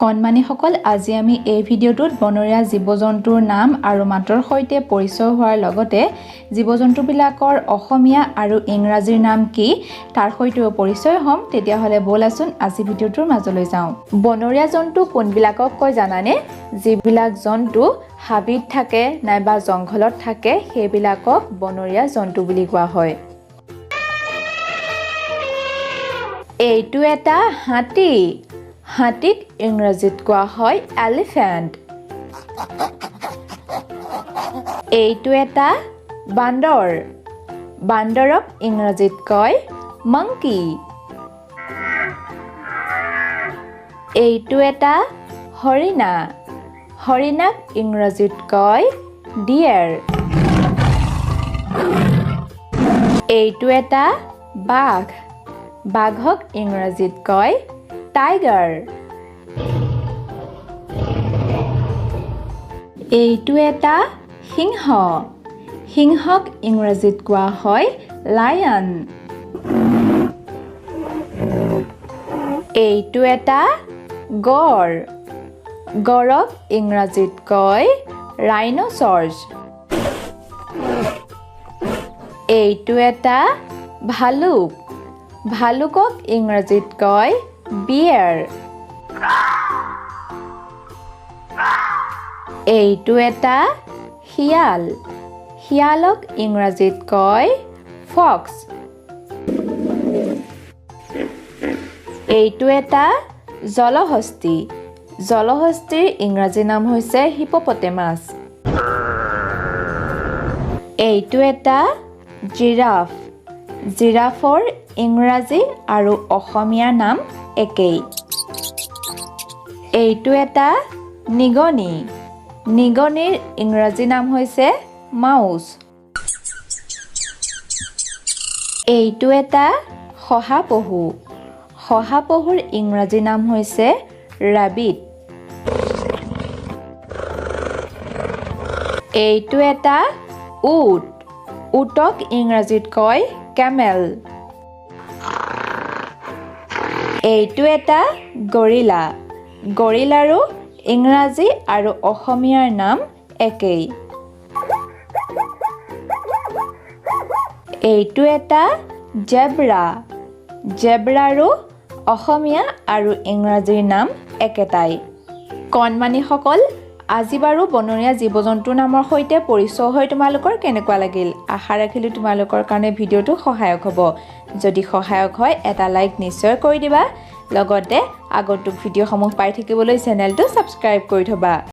কণমানিসকল আজি আমি এই ভিডিঅ'টোত বনৰীয়া জীৱ-জন্তুৰ নাম আৰু মাতৰ সৈতে পৰিচয় হোৱাৰ লগতে জীৱ-জন্তুবিলাকৰ অসমীয়া আৰু ইংৰাজীৰ নাম কি তাৰ সৈতেও পৰিচয় হ'ম। তেতিয়াহ'লে ব'লাচোন আজি ভিডিঅ'টোৰ মাজলৈ যাওঁ। বনৰীয়া জন্তু কোনবিলাকক কয় জানানে? যিবিলাক জন্তু হাবিত থাকে নাইবা জংঘলত থাকে সেইবিলাকক বনৰীয়া জন্তু বুলি কোৱা হয়। এইটো এটা হাতী। হাতীক ইংৰাজীত কোৱা হয় এলিফেণ্ট। এইটো এটা বান্দৰ। বান্দৰক ইংৰাজীত কয় মাংকি। এইটো এটা হৰিণা। হৰিণাক ইংৰাজীত কয় ডিয়েৰ। এইটো এটা বাঘ। বাঘক ইংৰাজীত কয় টাইগাৰ। এইটো এটা সিংহ। সিংহক ইংৰাজীত কোৱা হয় লায়ন। এইটো এটা গড়। গড়ক ইংৰাজীত কয় ৰাইন'চৰ্চ। এইটো এটা ভালুক। ভালুকক ইংৰাজীত কয় বিয়েৰ। এইটো এটা শিয়াল। শিয়ালক ইংৰাজীত কয় ফক্স। এইটো এটা জলহস্তী। জলহস্তীৰ ইংৰাজী নাম হৈছে হিপপটেমাছ। এইটো এটা জিৰাফ। জিৰাফৰ ইংৰাজী আৰু অসমীয়া নাম একেই। এইটো এটা নিগনি। নিগনিৰ ইংৰাজী নাম হৈছে মাউচ। এইটো এটা শহাপহু। শহাপহুৰ ইংৰাজী নাম হৈছে ৰাবিট। এইটো এটা উট। উটক ইংৰাজীত কয় কেমেল। এইটো এটা গৰিলা। গৰিলাৰো ইংৰাজী আৰু অসমীয়াৰ নাম একেই। এইটো এটা জেব্ৰা। জেব্ৰাৰো অসমীয়া আৰু ইংৰাজীৰ নাম একেটাই। কণমানিসকল আজি বাৰু বনৰীয়া জীৱ-জন্তুৰ নামৰ সৈতে পৰিচয় হৈ তোমালোকৰ কেনেকুৱা লাগিল? আশা ৰাখিলোঁ তোমালোকৰ কাৰণে ভিডিঅ'টো সহায়ক হ'ব। যদি সহায়ক হয় এটা লাইক নিশ্চয় কৰি দিবা। লগতে আগন্তুক ভিডিঅ'সমূহ পাই থাকিবলৈ চেনেলটো ছাবস্ক্ৰাইব কৰি থ'বা।